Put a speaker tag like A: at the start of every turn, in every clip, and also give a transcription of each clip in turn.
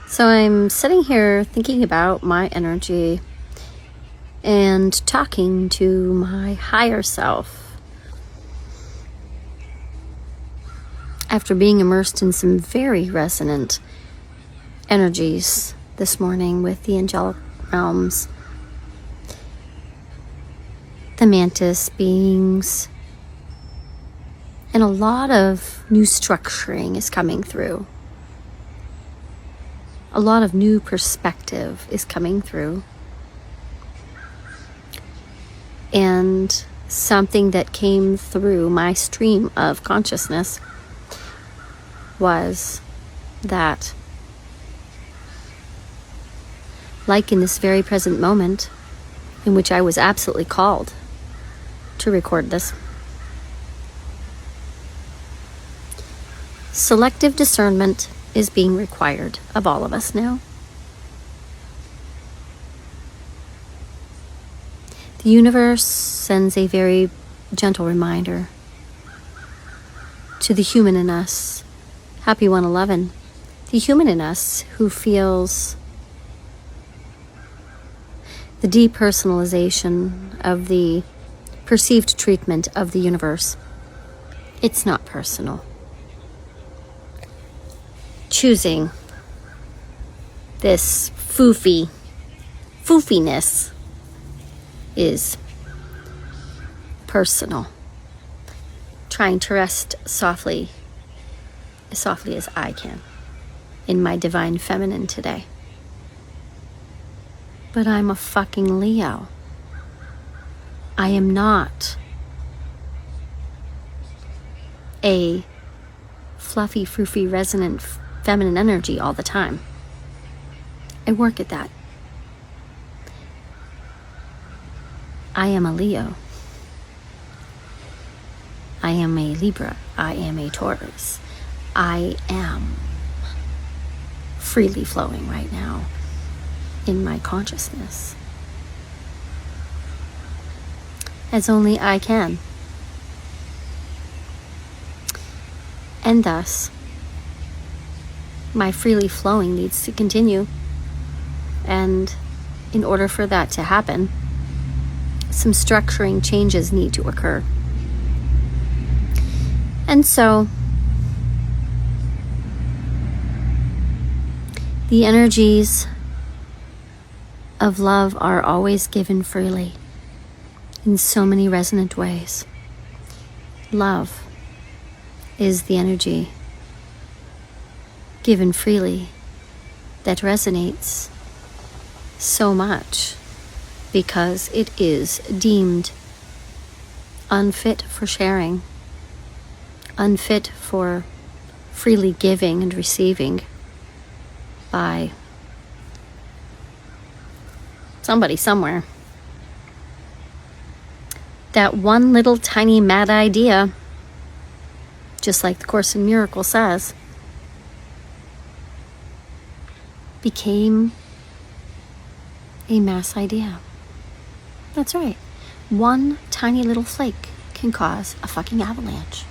A: So I'm sitting here thinking about my energy and talking to my higher self after being immersed in some very resonant energies this morning with the angelic realms, the mantis beings, and a lot of new structuring is coming through. A lot of new perspective is coming through. And something that came through my stream of consciousness was that, like in this very present moment, in which I was absolutely called to record this, selective discernment is being required of all of us now. The universe sends a very gentle reminder to the human in us, Happy 111, the human in us who feels the depersonalization of the perceived treatment of the universe. It's not personal. Choosing this foofiness is personal. Trying to rest softly as I can in my divine feminine today. But I'm a fucking Leo. I am not a fluffy, froofy, resonant feminine energy all the time. I work at that. I am a Leo. I am a Libra. I am a Taurus. I am freely flowing right now in my consciousness, as only I can. And thus, my freely flowing needs to continue. And in order for that to happen, some structuring changes need to occur. And so, the energies of love are always given freely in so many resonant ways. Love is the energy given freely that resonates so much because it is deemed unfit for sharing, unfit for freely giving and receiving by somebody somewhere. That one little tiny mad idea, just like the Course in Miracles says, became a mass idea. That's right. One tiny little flake can cause a fucking avalanche.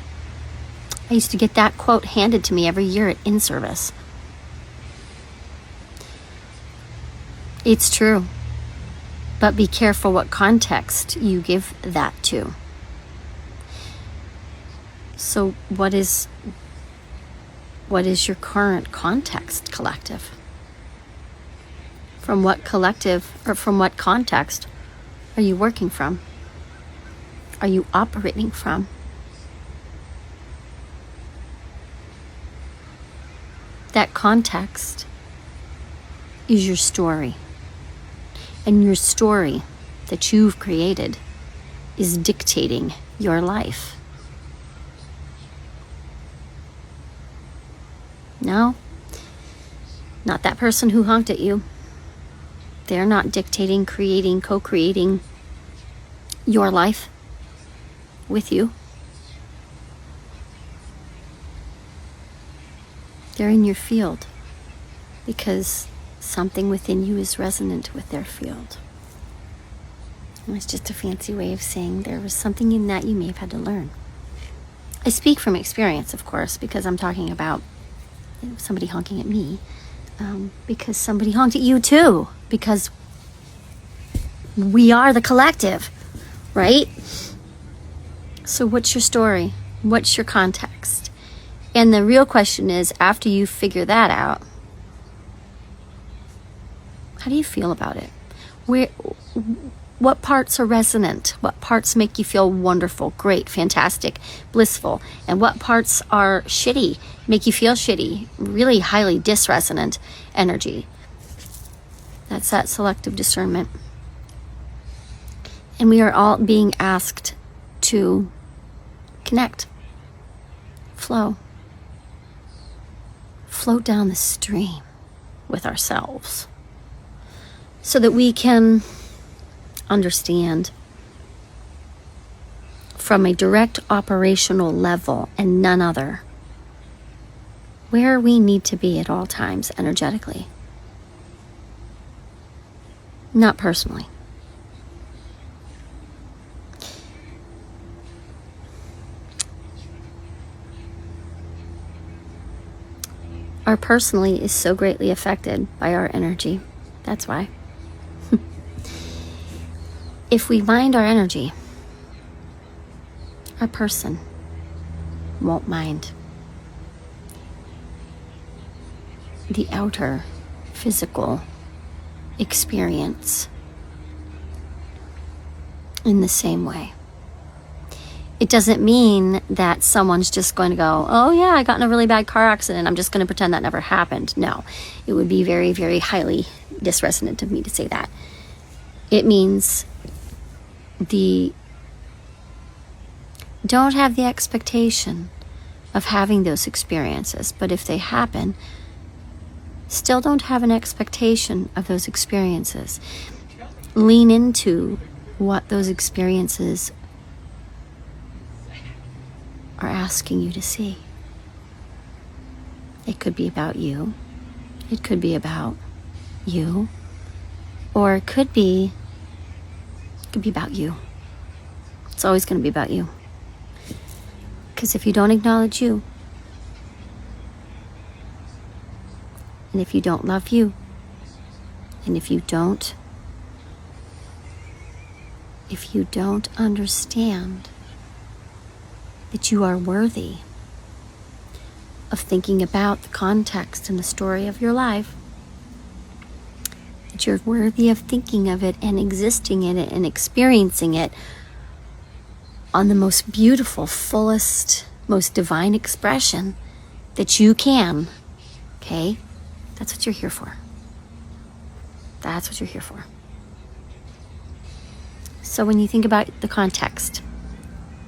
A: I used to get that quote handed to me every year at in-service. It's true. But be careful what context you give that to. So what is your current context, collective? From what collective or from what context are you working from? Are you operating from? That context is your story. And your story that you've created is dictating your life. No, not that person who honked at you. They're not dictating, creating, co-creating your life with you. They're in your field because something within you is resonant with their field. And it's just a fancy way of saying there was something in that you may have had to learn. I speak from experience, of course, because I'm talking about somebody honking at me. because somebody honked at you too, because we are the collective, right? So what's your story? What's your context? And the real question is, after you figure that out, how do you feel about it? What parts are resonant? What parts make you feel wonderful, great, fantastic, blissful? And what parts are shitty, make you feel shitty, really highly disresonant energy? That's that selective discernment. And we are all being asked to connect, flow down the stream with ourselves so that we can understand from a direct operational level and none other where we need to be at all times energetically. Not personally. Our personally is so greatly affected by our energy. That's why. If we mind our energy, our person won't mind the outer physical experience in the same way. It doesn't mean that someone's just going to go, oh yeah, I got in a really bad car accident, I'm just going to pretend that never happened. No, it would be very, very highly disresonant of me to say that. It means don't have the expectation of having those experiences, but if they happen, still don't have an expectation of those experiences. Lean into what those experiences are asking you to see. It could be about you. It could be about you. Or it could be about you. It's always going to be about you. Because if you don't acknowledge you, and if you don't love you, and if you don't understand that you are worthy of thinking about the context and the story of your life, that you're worthy of thinking of it and existing in it and experiencing it on the most beautiful, fullest, most divine expression that you can, okay? That's what you're here for. That's what you're here for. So when you think about the context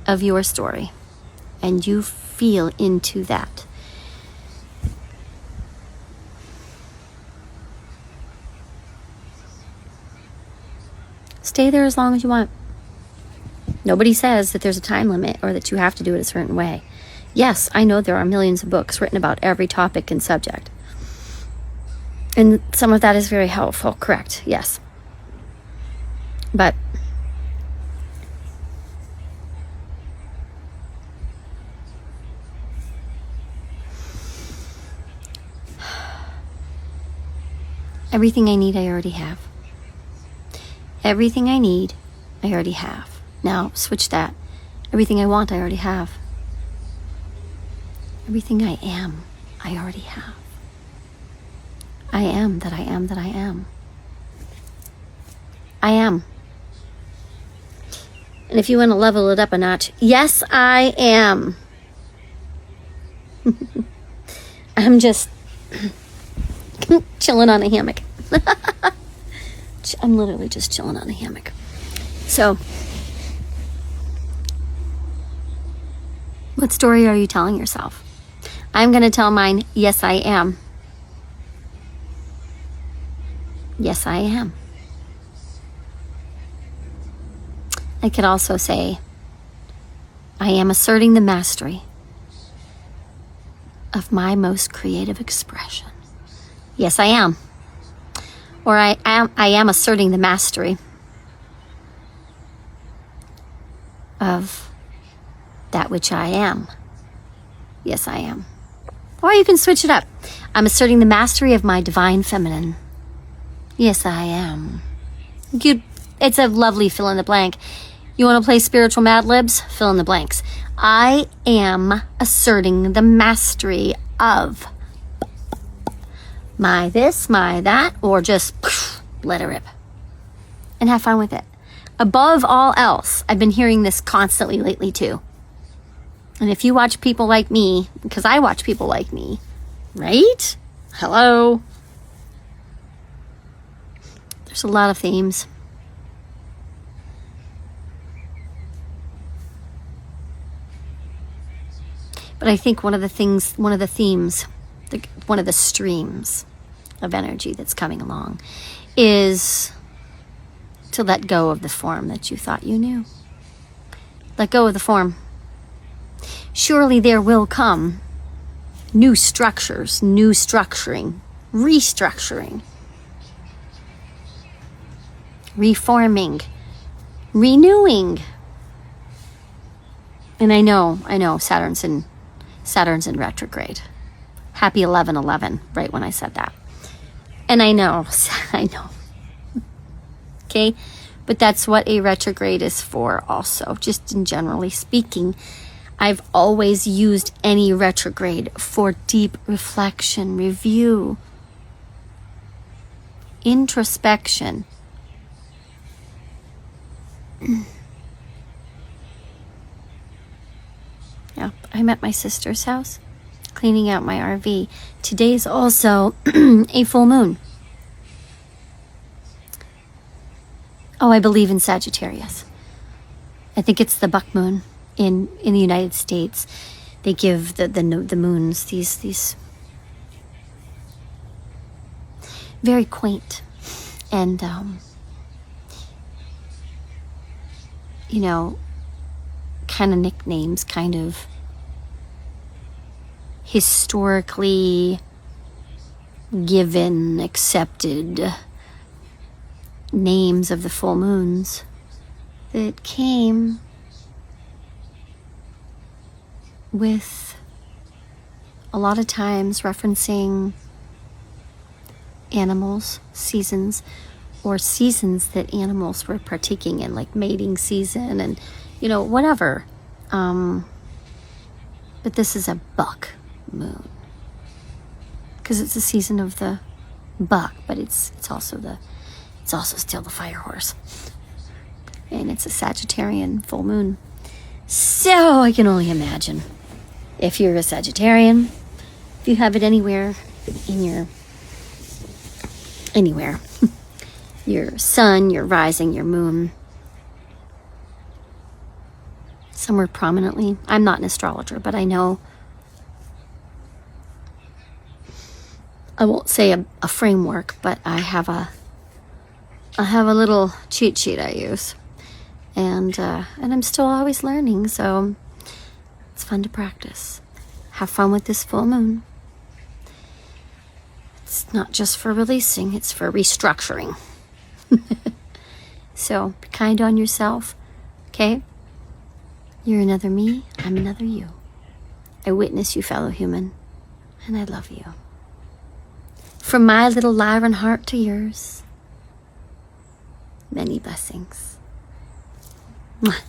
A: of your story and you feel into that, stay there as long as you want. Nobody says that there's a time limit or that you have to do it a certain way. Yes, I know there are millions of books written about every topic and subject. And some of that is very helpful, correct, yes. But everything I need, I already have. Everything I need, I already have. Now, switch that. Everything I want, I already have. Everything I am, I already have. I am that I am that I am. I am. And if you want to level it up a notch, yes, I am. I'm just chilling on a hammock. I'm literally just chilling on a hammock. So, what story are you telling yourself? I'm going to tell mine, yes, I am. Yes, I am. I could also say, I am asserting the mastery of my most creative expression. Yes, I am. Or I am asserting the mastery of that which I am. Yes, I am. Or you can switch it up. I'm asserting the mastery of my divine feminine. Yes, I am. It's a lovely fill in the blank. You want to play spiritual Mad Libs? Fill in the blanks. I am asserting the mastery of my this, my that, or just let it rip. And have fun with it. Above all else, I've been hearing this constantly lately too. And if you watch people like me, because I watch people like me, right? Hello. There's a lot of themes. But I think one of the themes, one of the streams of energy that's coming along is to let go of the form that you thought you knew. Let go of the form. Surely there will come new structures, new structuring, restructuring, reforming, renewing. And I know, Saturn's in retrograde. Happy 11/11, right when I said that. And I know. Okay? But that's what a retrograde is for also, just in generally speaking. I've always used any retrograde for deep reflection, review, introspection. Yeah, I'm at my sister's house, cleaning out my RV. Today's also a full moon. Oh, I believe in Sagittarius. I think it's the buck moon in the United States. They give the moons these very quaint and kind of nicknames, kind of historically given, accepted names of the full moons that came with a lot of times referencing animals, seasons, or seasons that animals were partaking in, like mating season and whatever. But this is a buck moon because it's a season of the buck, but it's also still the fire horse, and it's a Sagittarian full moon. So I can only imagine if you're a Sagittarian, if you have it anywhere your sun, your rising, your moon, somewhere prominently. I'm not an astrologer, but I know, I won't say a framework, but I have a little cheat sheet I use, and I'm still always learning, so it's fun to practice. Have fun with this full moon. It's not just for releasing, it's for restructuring. So be kind on yourself, okay? You're another me, I'm another you. I witness you, fellow human, and I love you. From my little Lyran heart to yours, many blessings. Mwah.